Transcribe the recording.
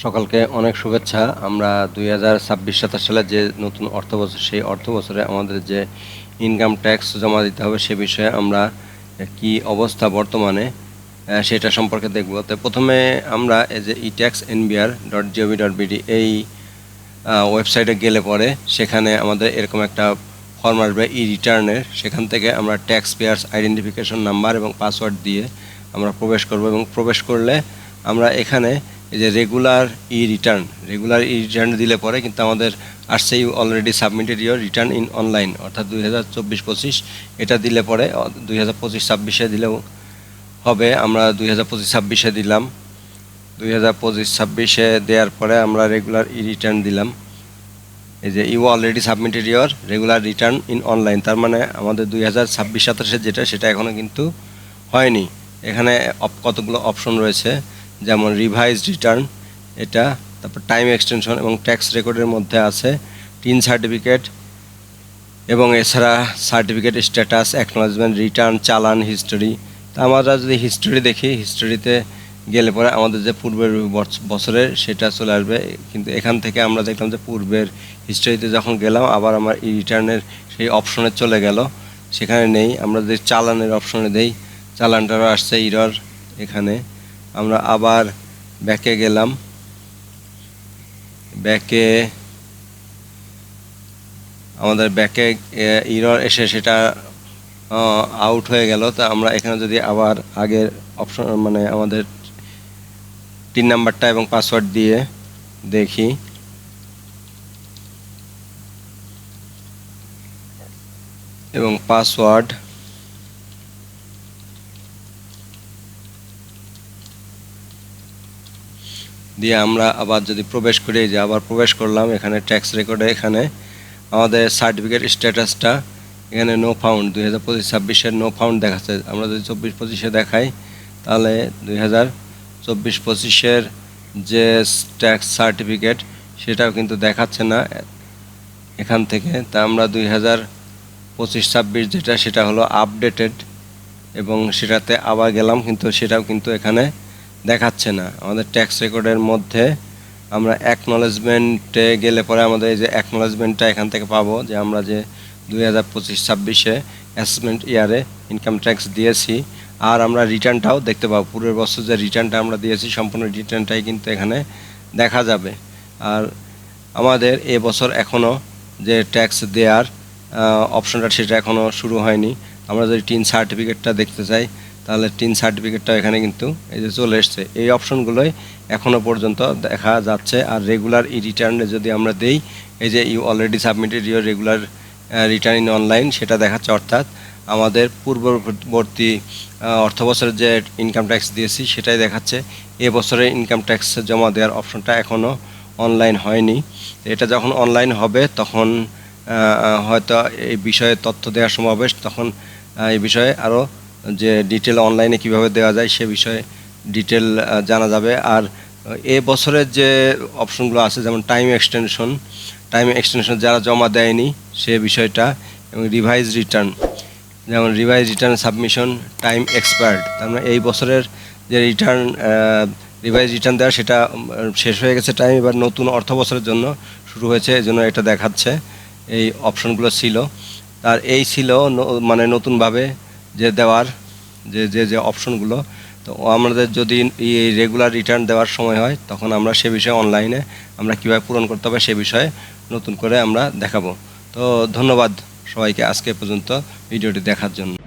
সকলকে অনেক শুভেচ্ছা। আমরা 2026-27 সালে যে নতুন অর্থবছর, সেই অর্থবছরে আমাদের যে ইনকাম ট্যাক্স জমা দিতে হবে সে বিষয়ে আমরা কি অবস্থা বর্তমানে সেটা সম্পর্কে দেখব। তো প্রথমে আমরা এই যে etaxnbr.gov.bd এই ওয়েবসাইটে গেলে পরে সেখানে আমাদের এরকম একটা ফর্ম আসবে ই রিটার্নের। সেখান থেকে আমরা ট্যাক্স পেয়ার্স আইডেন্টিফিকেশন নাম্বার এবং পাসওয়ার্ড দিয়ে আমরা প্রবেশ করব এবং প্রবেশ করলে আমরা এখানে এই যে রেগুলার ই রিটার্ন দিলে পরে কিন্তু আমাদের আসছে you already submitted your return in online, অর্থাৎ 2024-25 এটা দিলে পরে 2025-26 দিলেও হবে। আমরা 2025-26 দিলাম। 2025-26 দেওয়ার পরে আমরা রেগুলার ই রিটার্ন দিলাম। এই যে you already submitted your regular return in online, তার মানে আমাদের 2026-27 যেটা সেটা এখনও কিন্তু হয়নি। এখানে কতগুলো অপশন রয়েছে, যেমন রিভাইজড রিটার্ন এটা, তারপর টাইম এক্সটেনশন এবং ট্যাক্স রেকর্ডের মধ্যে আছে টিন সার্টিফিকেট এবং এছাড়া সার্টিফিকেট স্ট্যাটাস, অ্যাকনোলেজমেন্ট, রিটার্ন, চালান, হিস্টোরি। তা আমরা যদি হিস্টোরি দেখি, হিস্টোরিতে গেলে পরে আমাদের যে পূর্বের বছরের সেটা চলে আসবে, কিন্তু এখান থেকে আমরা দেখলাম যে পূর্বের হিস্টোরিতে যখন গেলাম আবার আমার ই রিটার্নের সেই অপশনে চলে গেল, সেখানে নেই। আমরা যদি চালানের অপশনে দেই, চালানটারও আসছে ইরর। এখানে আমরা আবার ব্যাকে গেলাম, ব্যাকে আমাদের ব্যাকে ইরর এসে সেটা আউট হয়ে গেল। তা আমরা এখানে যদি আবার আগের অপশন মানে আমাদের 3 নাম্বারটা এবং পাসওয়ার্ড দিয়ে দেখি, এবং পাসওয়ার্ড দিয়ে আমরা আবার যদি প্রবেশ করি, যে আবার প্রবেশ করলাম এখানে ট্যাক্স রেকর্ডে, এখানে আমাদের সার্টিফিকেট স্ট্যাটাসটা এখানে নো ফাউন্ড, 2025-26 নো ফাউন্ড দেখাচ্ছে। আমরা যদি 24-25 দেখাই তাহলে 2024-25 যে ট্যাক্স সার্টিফিকেট সেটাও কিন্তু দেখাচ্ছে না এখান থেকে। তা আমরা 2025-26 যেটা সেটা হলো আপডেটেড, এবং সেটাতে আবার গেলাম কিন্তু সেটাও কিন্তু এখানে দেখাচ্ছে না। আমাদের ট্যাক্স রেকর্ডের মধ্যে আমরা অ্যাকনোলেজমেন্টে গেলে পরে আমাদের এই যে অ্যাকনোলেজমেন্টটা এখান থেকে পাবো, যে আমরা যে 2025-26 অ্যাসেসমেন্ট ইয়ারে ইনকাম ট্যাক্স দিয়েছি, আর আমরা রিটার্নটাও দেখতে পাবো। পূর্বের বছর যে রিটার্নটা আমরা দিয়েছি সম্পূর্ণ রিটার্নটাই কিন্তু এখানে দেখা যাবে। আর আমাদের এবছর এখনও যে ট্যাক্স দেওয়ার অপশনটা সেটা এখনও শুরু হয়নি। আমরা যদি টিন সার্টিফিকেটটা দেখতে চাই তাহলে টিন সার্টিফিকেটটা এখানে কিন্তু এই যে চলে এসছে। এই অপশনগুলোই এখনও পর্যন্ত দেখা যাচ্ছে। আর রেগুলার ই রিটার্নে যদি আমরা দেই, এই যে you already submitted your regular return in online সেটা দেখাচ্ছে, অর্থাৎ আমাদের পূর্ববর্তী অর্থবছরের যে ইনকাম ট্যাক্স দিয়েছি সেটাই দেখাচ্ছে। এবছরের ইনকাম ট্যাক্স জমা দেওয়ার অপশনটা এখনও অনলাইন হয়নি। এটা যখন অনলাইন হবে তখন হয়তো এই বিষয়ে তথ্য দেওয়ার সমাবেশ, তখন এই বিষয়ে আরও যে ডিটেল অনলাইনে কিভাবে দেওয়া যায় সে বিষয়ে ডিটেল জানা যাবে। আর এ বছরের যে অপশনগুলো আছে, যেমন টাইম এক্সটেনশন যারা জমা দেয়নি সে বিষয়টা, এবং রিভাইজ রিটার্ন, যেমন revise return submission time expired, তার মানে এই বছরের যে রিভাইজ রিটার্ন দেওয়া সেটা শেষ হয়ে গেছে টাইম, এবার নতুন অর্থ বছরের জন্য শুরু হয়েছে, এই জন্য এটা দেখাচ্ছে। এই অপশনগুলো ছিল, তার এই ছিল মানে নতুনভাবে যে দেওয়ার যে অপশনগুলো। তো আমাদের যদি এই রেগুলার রিটার্ন দেওয়ার সময় হয় তখন আমরা সে বিষয়ে অনলাইনে আমরা কীভাবে পূরণ করতে হবে সে বিষয়ে নতুন করে আমরা দেখাবো। তো ধন্যবাদ সবাইকে আজকে পর্যন্ত ভিডিওটি দেখার জন্য।